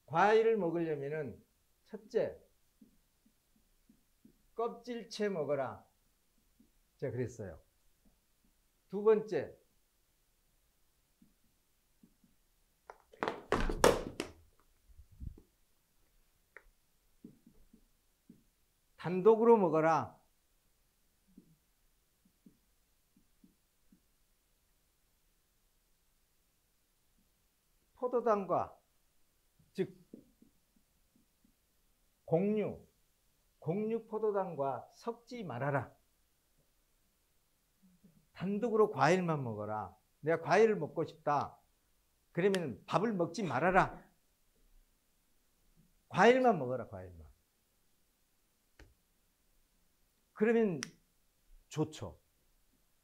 과일을 먹으려면은 첫째, 껍질째 먹어라. 제가 그랬어요. 두 번째, 단독으로 먹어라. 포도당과, 즉 공유 포도당과 섞지 말아라. 단독으로 과일만 먹어라. 내가 과일을 먹고 싶다. 그러면 밥을 먹지 말아라. 과일만 먹어라, 과일만. 그러면 좋죠.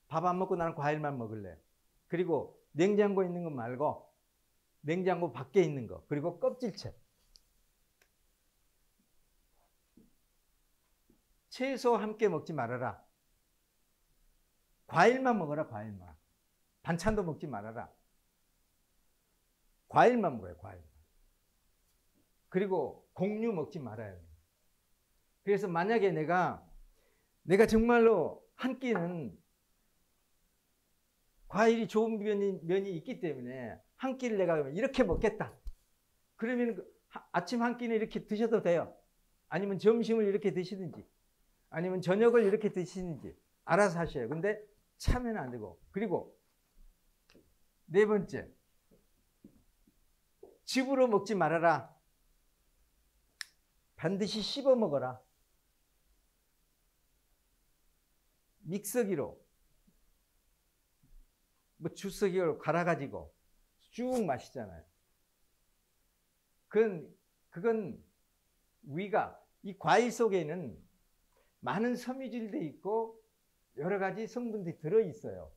밥 안 먹고 나는 과일만 먹을래. 그리고 냉장고에 있는 거 말고 냉장고 밖에 있는 거, 그리고 껍질채. 채소 함께 먹지 말아라. 과일만 먹어라, 과일만. 반찬도 먹지 말아라. 과일만 먹어요, 과일만. 그리고 곡류 먹지 말아요. 그래서 만약에 내가 정말로 한 끼는 과일이 좋은 면이 있기 때문에 한 끼를 내가 이렇게 먹겠다. 그러면 아침 한 끼는 이렇게 드셔도 돼요. 아니면 점심을 이렇게 드시든지, 아니면 저녁을 이렇게 드시든지 알아서 하셔요. 근데 차면 안 되고. 그리고 네 번째, 즙으로 먹지 말아라. 반드시 씹어 먹어라. 믹서기로, 뭐 주스기로 갈아가지고 쭉 마시잖아요. 그건 위가, 이 과일 속에는 많은 섬유질도 있고 여러 가지 성분들이 들어있어요.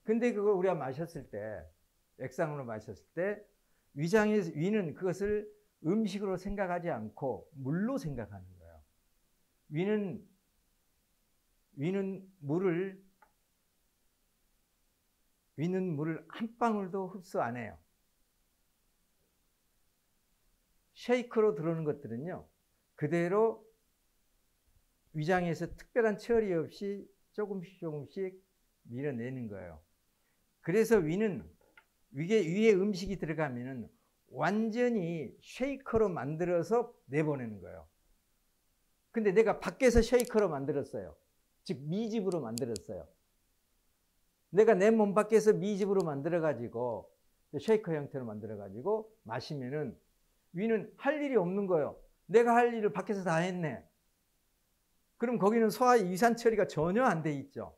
근데 그걸 우리가 마셨을 때, 액상으로 마셨을 때 위는 그것을 음식으로 생각하지 않고 물로 생각하는 거예요. 위는 물을 한 방울도 흡수 안 해요. 쉐이커로 들어오는 것들은요, 그대로 위장에서 특별한 처리 없이 조금씩 밀어내는 거예요. 그래서 위에 음식이 들어가면은 완전히 쉐이커로 만들어서 내보내는 거예요. 근데 내가 밖에서 쉐이커로 만들었어요. 즉 미즙으로 만들었어요. 내가 내 몸 밖에서 미즙으로 만들어가지고 쉐이커 형태로 만들어가지고 마시면은 위는 할 일이 없는 거예요. 내가 할 일을 밖에서 다 했네. 그럼 거기는 소화 이산 처리가 전혀 안 돼 있죠.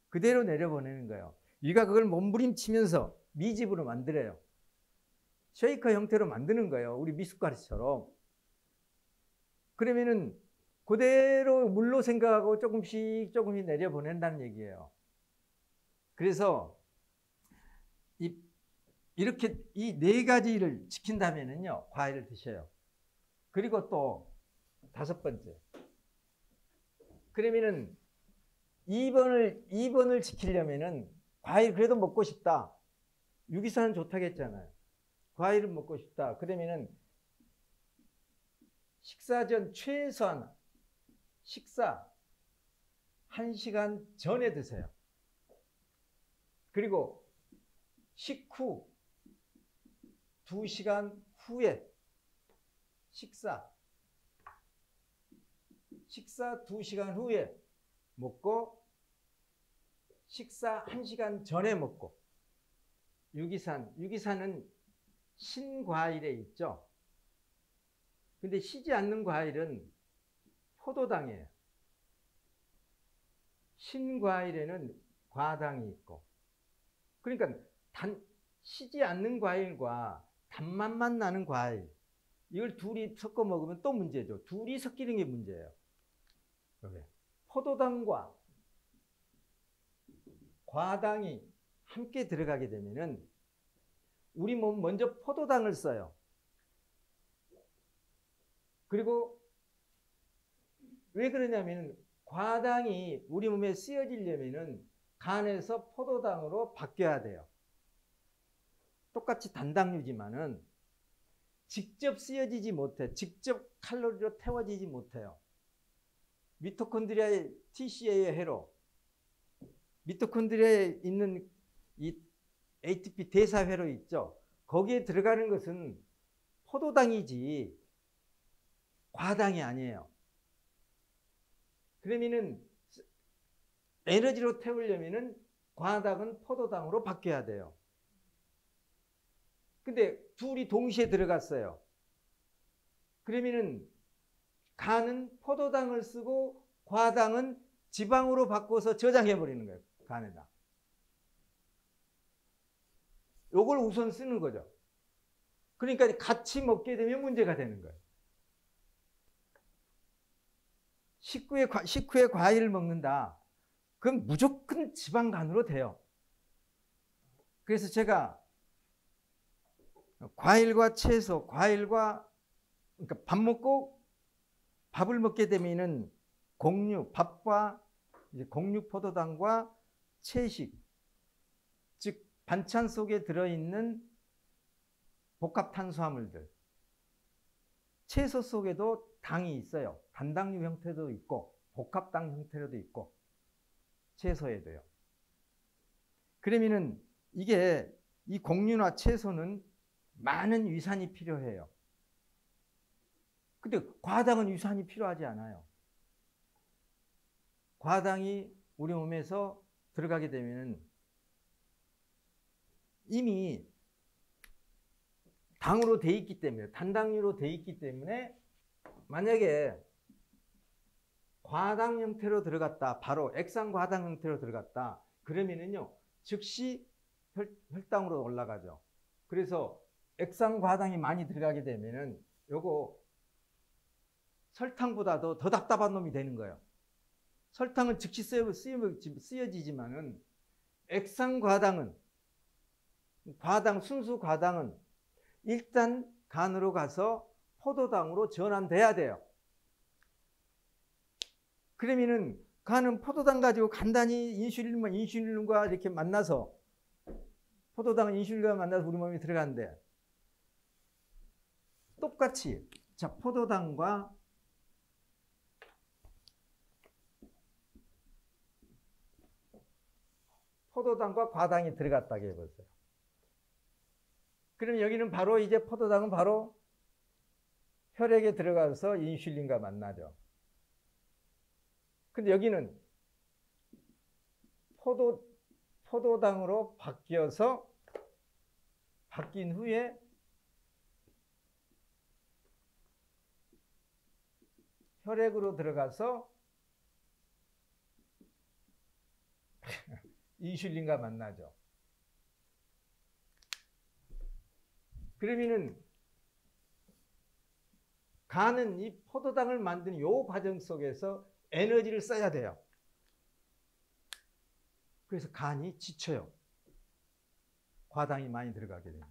그대로 내려보내는 거예요. 위가 그걸 몸부림치면서 미즙으로 만들어요. 쉐이커 형태로 만드는 거예요. 우리 미숫가루처럼. 그러면은 그대로 물로 생각하고 조금씩 내려보낸다는 얘기예요. 그래서 이렇게 이 네 가지를 지킨다면은요, 과일을 드셔요. 그리고 또 다섯 번째. 그러면은 2번을 지키려면은 과일 그래도 먹고 싶다. 유기산은 좋다고 했잖아요. 과일을 먹고 싶다. 그러면은 식사 전 최소한 식사 1시간 전에 드세요. 그리고 식후 2시간 후에 식사 2시간 후에 먹고, 식사 1시간 전에 먹고. 유기산은 신과일에 있죠. 근데 시지 않는 과일은 포도당이에요. 신과일에는 과당이 있고. 그러니까 시지 않는 과일과 단맛만 나는 과일, 이걸 둘이 섞어 먹으면 또 문제죠. 둘이 섞이는 게 문제예요. 포도당과 과당이 함께 들어가게 되면은 우리 몸 먼저 포도당을 써요. 그리고 왜 그러냐면 과당이 우리 몸에 쓰여지려면은 간에서 포도당으로 바뀌어야 돼요. 똑같이 단당류지만은 직접 쓰여지지 못해. 직접 칼로리로 태워지지 못해요. 미토콘드리아의 TCA의 해로 미토콘드리아에 있는 이 ATP 대사회로 있죠. 거기에 들어가는 것은 포도당이지 과당이 아니에요. 그러면은 에너지로 태우려면은 과당은 포도당으로 바뀌어야 돼요. 근데 둘이 동시에 들어갔어요. 그러면은 간은 포도당을 쓰고 과당은 지방으로 바꿔서 저장해 버리는 거예요. 간에다. 요걸 우선 쓰는 거죠. 그러니까 같이 먹게 되면 문제가 되는 거예요. 식후에 과일을 먹는다. 그럼 무조건 지방간으로 돼요. 그래서 제가 과일과 채소, 그러니까 밥을 먹게 되면은 밥과 이제 곡류포도당과 채식, 즉 반찬 속에 들어있는 복합탄수화물들, 채소 속에도 당이 있어요. 단당류 형태도 있고 복합당 형태로도 있고 채소에도요. 그러면은 이게 이 곡류나 채소는 많은 위산이 필요해요. 근데 과당은 위산이 필요하지 않아요. 과당이 우리 몸에서 들어가게 되면 이미 당으로 돼 있기 때문에, 단당류로 돼 있기 때문에 만약에 과당 형태로 들어갔다, 바로 액상과당 형태로 들어갔다, 그러면은요 즉시 혈당으로 올라가죠. 그래서 액상과당이 많이 들어가게 되면은 요거 설탕보다도 더 답답한 놈이 되는 거예요. 설탕은 즉시 쓰여지지만은 액상과당은, 순수 과당은 일단 간으로 가서 포도당으로 전환돼야 돼요. 그러면은 간은 포도당 가지고 간단히 인슐린과 이렇게 만나서, 포도당은 인슐린과 만나서 우리 몸에 들어가는데, 똑같이 자 포도당과 과당이 들어갔다고 해보세요. 그럼 여기는 바로 이제 포도당은 바로 혈액에 들어가서 인슐린과 만나죠. 근데 여기는 포도당으로 바뀐 후에 혈액으로 들어가서 인슐린과 만나죠. 그러면은 간은 이 포도당을 만드는 이 과정 속에서 에너지를 써야 돼요. 그래서 간이 지쳐요. 과당이 많이 들어가게 되면.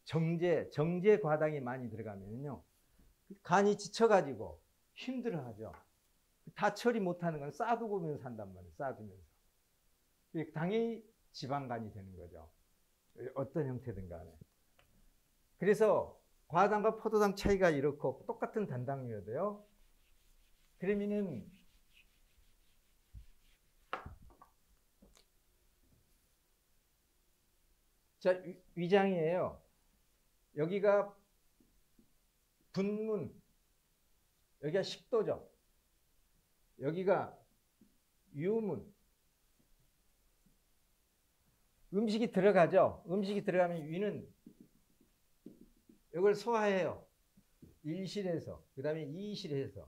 정제 과당이 많이 들어가면요 간이 지쳐가지고 힘들어하죠. 다 처리 못하는 건 쌓아두면서 산단 말이에요. 쌓아두면서. 당연히 지방간이 되는 거죠. 어떤 형태든 간에. 그래서 과당과 포도당 차이가 이렇고 똑같은 단당류여도요. 그러면은 자 위장이에요. 여기가 분문, 여기가 식도죠. 여기가 유문. 음식이 들어가죠. 음식이 들어가면 위는 이걸 소화해요. 1실에서 그 다음에 2실에서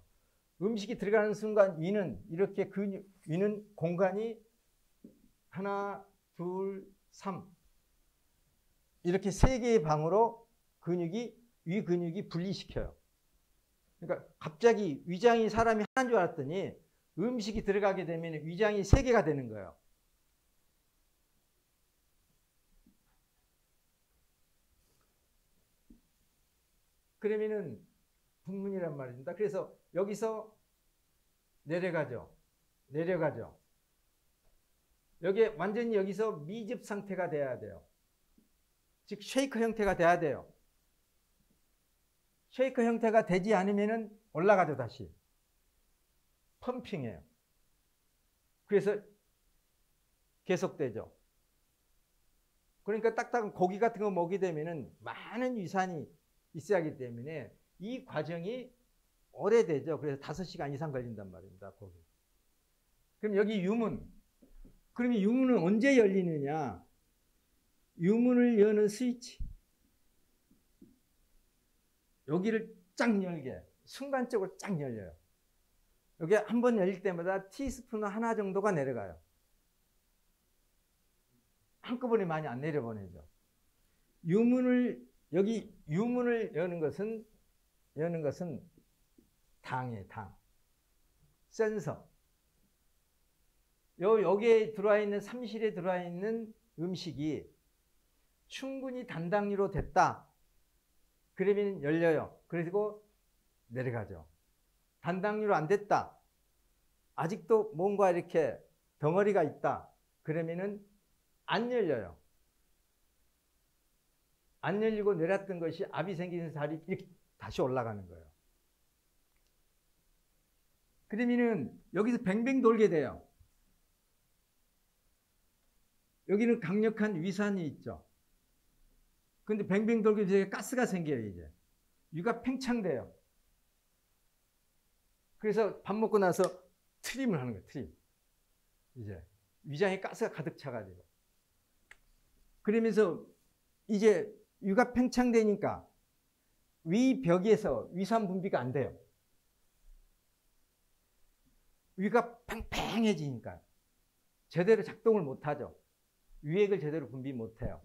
음식이 들어가는 순간 위는 이렇게 위는 공간이 하나, 둘, 3 이렇게 3개의 방으로 위 근육이 분리시켜요. 그러니까 갑자기 위장이 사람이 하나인 줄 알았더니 음식이 들어가게 되면 위장이 3개가 되는 거예요. 그러면은 분문이란 말입니다. 그래서 여기서 내려가죠. 내려가죠. 여기 완전히 여기서 미접 상태가 돼야 돼요. 즉 쉐이크 형태가 돼야 돼요. 쉐이크 형태가 되지 않으면은 올라가죠. 다시 펌핑해요. 그래서 계속되죠. 그러니까 딱딱한 고기 같은 거 먹게 되면은 많은 위산이 있어야 하기 때문에 이 과정이 오래되죠. 그래서 5시간 이상 걸린단 말입니다. 고기. 그럼 여기 유문. 그러면 유문은 언제 열리느냐? 유문을 여는 스위치. 여기를 쫙 열게. 순간적으로 쫙 열려요. 여기 한 번 열릴 때마다 티스푼 하나 정도가 내려가요. 한꺼번에 많이 안 내려보내죠. 여기 유문을 여는 것은 당이에요, 당. 센서. 여기에 들어와 있는, 삼실에 들어와 있는 음식이 충분히 단당류로 됐다. 그러면 열려요. 그리고 내려가죠. 단당류로 안 됐다. 아직도 뭔가 이렇게 덩어리가 있다. 그러면은 안 열려요. 안 열리고 내렸던 것이 압이 생기는 살이 이렇게 다시 올라가는 거예요. 그러면은 여기서 뱅뱅 돌게 돼요. 여기는 강력한 위산이 있죠. 근데 뱅뱅 돌게 되게 가스가 생겨요, 이제. 위가 팽창돼요. 그래서 밥 먹고 나서 트림을 하는 거예요, 트림. 이제 위장에 가스가 가득 차가지고. 그러면서 이제 위가 팽창되니까 위벽에서 위산 분비가 안 돼요. 위가 팽팽해지니까 제대로 작동을 못하죠. 위액을 제대로 분비 못해요.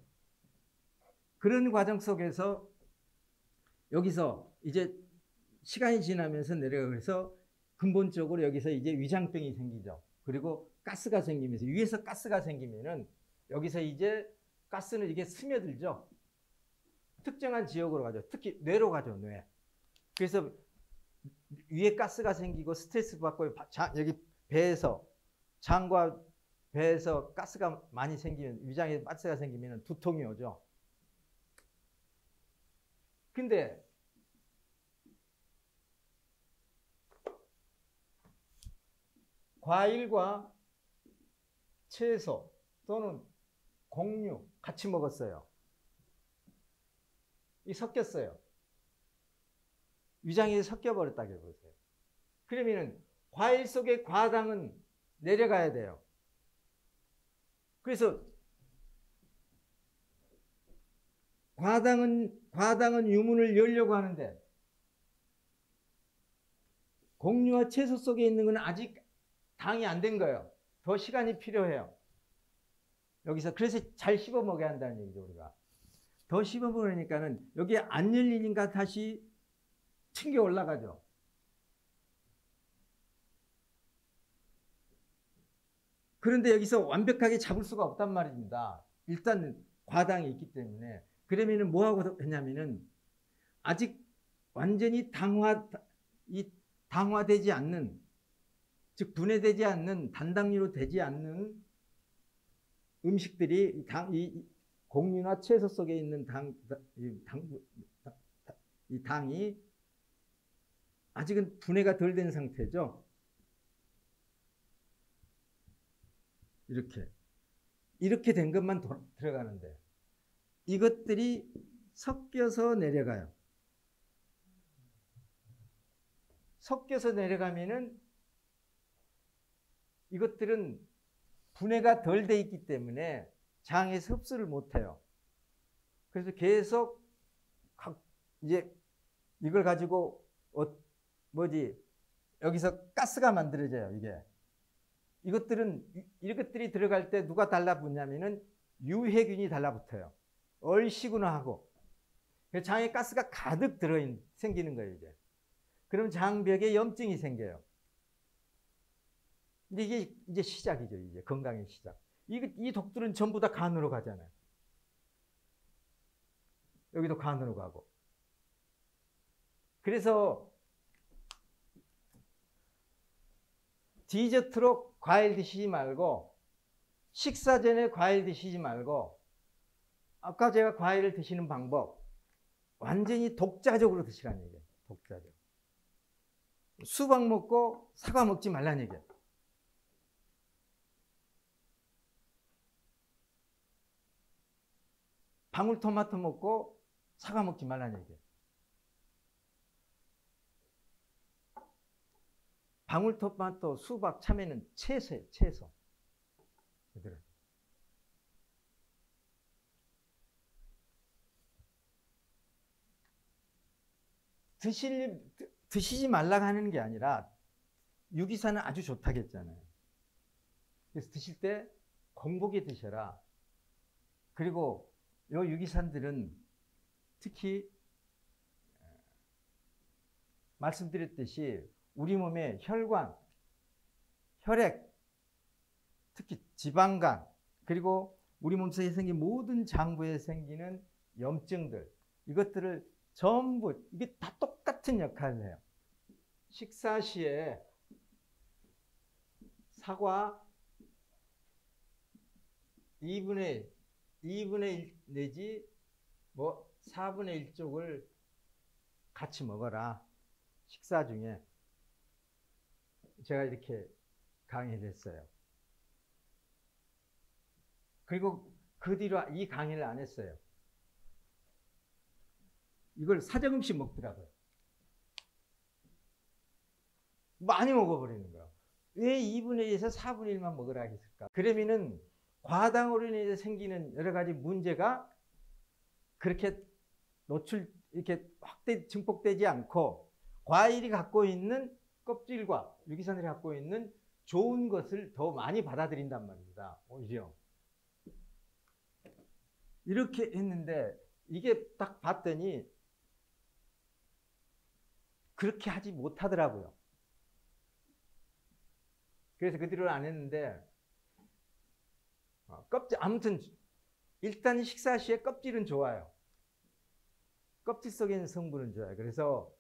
그런 과정 속에서 여기서 이제 시간이 지나면서 내려가서 근본적으로 여기서 이제 위장병이 생기죠. 그리고 가스가 생기면서 위에서 가스가 생기면은 여기서 이제 가스는 이게 스며들죠. 특정한 지역으로 가죠. 특히 뇌로 가죠, 뇌. 그래서 위에 가스가 생기고 스트레스 받고 여기 배에서 장과 배에서 가스가 많이 생기면 위장에 가스가 생기면 두통이 오죠. 근데 과일과 채소 또는 곡류 같이 먹었어요. 이 섞였어요. 위장이 섞여버렸다고 보세요. 그러면은 과일 속의 과당은 내려가야 돼요. 그래서 과당은 유문을 열려고 하는데 곡류와 채소 속에 있는 건 아직 당이 안 된 거예요. 더 시간이 필요해요. 여기서 그래서 잘 씹어 먹어야 한다는 얘기죠, 우리가. 더 씹어 먹으니까는 여기에 안 열리니까 다시 튕겨 올라가죠. 그런데 여기서 완벽하게 잡을 수가 없단 말입니다. 일단 과당이 있기 때문에. 그러면은 뭐하고 했냐면은 아직 완전히 당화되지 않는, 즉 분해되지 않는, 단당류로 되지 않는 음식들이 이 곡류나 채소 속에 있는 이 당이 아직은 분해가 덜 된 상태죠. 이렇게 된 것만 들어가는데 이것들이 섞여서 내려가요. 섞여서 내려가면은 이것들은 분해가 덜 돼 있기 때문에 장에서 흡수를 못해요. 그래서 계속 이제 이걸 가지고 여기서 가스가 만들어져요. 이것들이 들어갈 때 누가 달라붙냐면은 유해균이 달라붙어요. 얼씨구나하고 장에 가스가 가득 생기는 거예요. 그럼 장벽에 염증이 생겨요. 근데 이게 이제 시작이죠. 이제 건강의 시작. 이 독들은 전부 다 간으로 가잖아요. 여기도 간으로 가고. 그래서 디저트로 과일 드시지 말고, 식사 전에 과일 드시지 말고, 아까 제가 과일을 드시는 방법 완전히 독자적으로 드시라는 얘기예요. 독자적. 수박 먹고 사과 먹지 말라는 얘기예요. 방울토마토 먹고 사과 먹지 말라는 얘기예요. 방울토마토, 수박, 참외는 채소예요. 채소. 얘들은. 드시지 말라고 하는 게 아니라 유기산은 아주 좋다고 했잖아요. 그래서 드실 때 공복에 드셔라. 그리고 이 유기산들은 특히 말씀드렸듯이 우리 몸의 혈관, 혈액, 특히 지방간, 그리고 우리 몸속에 생긴 모든 장부에 생기는 염증들, 이것들을 전부 이게 다 똑같은 역할을 해요. 식사 시에 사과 2분의 1 내지 뭐 4분의 1쪽을 같이 먹어라. 식사 중에. 제가 이렇게 강의를 했어요. 그리고 그 뒤로 이 강의를 안 했어요. 이걸 사정음식 먹더라고요. 많이 먹어버리는 거예요. 왜 2분의 1에서 4분의 1만 먹으라 했을까? 그러면은 과당으로 인해서 생기는 여러 가지 문제가 그렇게 이렇게 증폭되지 않고 과일이 갖고 있는 껍질과 유기산들이 갖고 있는 좋은 것을 더 많이 받아들인단 말입니다. 오히려. 이렇게 했는데 이게 딱 봤더니 그렇게 하지 못하더라고요. 그래서 그 뒤로 안 했는데 껍질 아무튼 일단 식사 시에 껍질은 좋아요. 껍질 속에 있는 성분은 좋아요. 그래서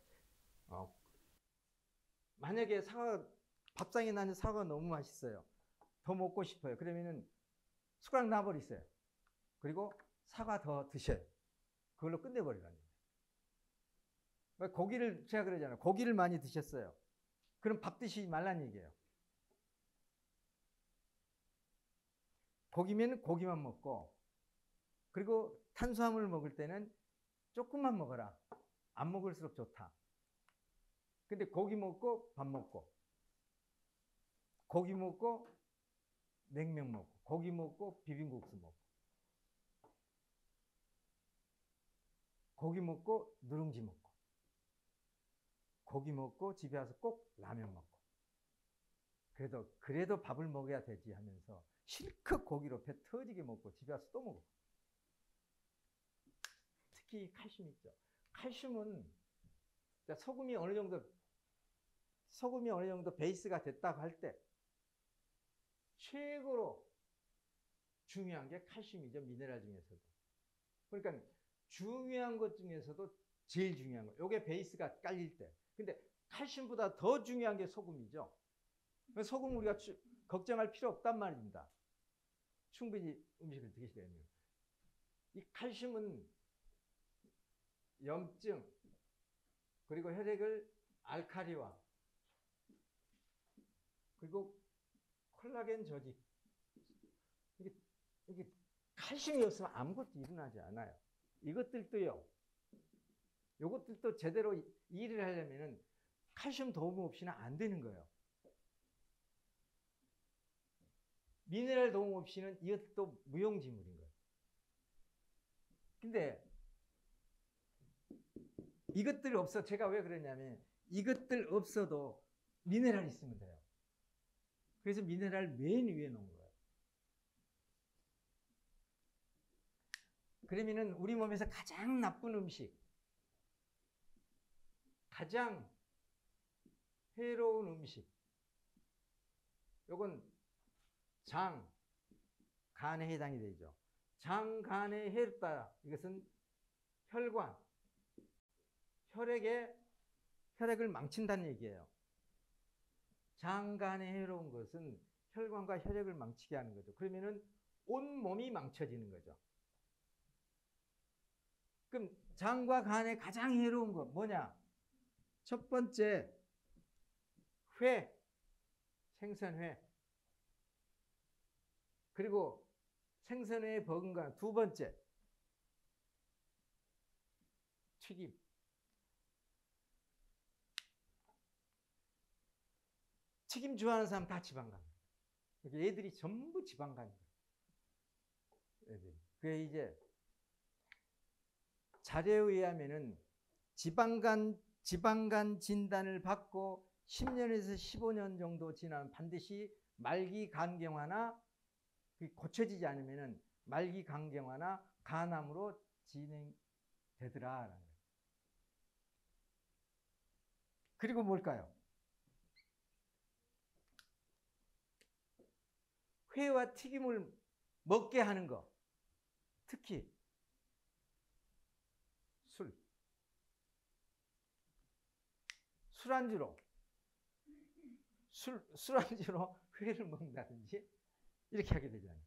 만약에 밥상에 나는 사과가 너무 맛있어요. 더 먹고 싶어요. 그러면은 숟가락 놔버리세요. 그리고 사과 더 드셔요. 그걸로 끝내버리라는 거예요. 고기를 제가 그러잖아요. 고기를 많이 드셨어요. 그럼 밥 드시지 말라는 얘기예요. 고기면 고기만 먹고, 그리고 탄수화물을 먹을 때는 조금만 먹어라. 안 먹을수록 좋다. 근데 고기 먹고 밥 먹고, 고기 먹고 냉면 먹고, 고기 먹고 비빔국수 먹고, 고기 먹고 누룽지 먹고, 고기 먹고 집에 와서 꼭 라면 먹고, 그래도 밥을 먹어야 되지 하면서 실컷 고기로 배 터지게 먹고 집에 와서 또 먹어. 특히 칼슘 있죠. 칼슘은 소금이 어느 정도 베이스가 됐다고 할 때 최고로 중요한 게 칼슘이죠. 미네랄 중에서도. 그러니까 중요한 것 중에서도 제일 중요한 거. 요게 베이스가 깔릴 때. 근데 칼슘보다 더 중요한 게 소금이죠. 소금 우리가 걱정할 필요 없단 말입니다. 충분히 음식을 드시려면. 이 칼슘은 염증, 그리고 혈액을 알칼리화, 그리고 콜라겐 조직. 이게 칼슘이 없으면 아무것도 일어나지 않아요. 이것들도 제대로 일을 하려면 칼슘 도움 없이는 안 되는 거예요. 미네랄 도움 없이는 이것도 무용지물인 거예요. 근데 이것들이 없어. 제가 왜 그러냐면 이것들 없어도 미네랄 있으면 돼요. 그래서 미네랄 맨 위에 놓은 거예요. 그러면은 우리 몸에서 가장 나쁜 음식, 가장 해로운 음식, 요건 장, 간에 해당이 되죠. 장, 간에 해롭다. 이것은 혈관, 혈액을 망친다는 얘기예요. 장간에 해로운 것은 혈관과 혈액을 망치게 하는 거죠. 그러면은 온 몸이 망쳐지는 거죠. 그럼 장과 간에 가장 해로운 것 뭐냐? 첫 번째, 회, 생선회. 그리고 생선회에 버금가는 두 번째, 튀김. 튀김 좋아하는 사람 다 지방간. 얘들이 전부 지방간이에요. 애들이. 그게 이제 자료에 의하면은 지방간 진단을 받고 10년에서 15년 정도 지나면 반드시 말기 간경화나 고쳐지지 않으면은 말기 간경화나 간암으로 진행되더라. 그리고 뭘까요? 회와 튀김을 먹게 하는 거. 특히 술안주로 회를 먹는다든지 이렇게 하게 되잖아요.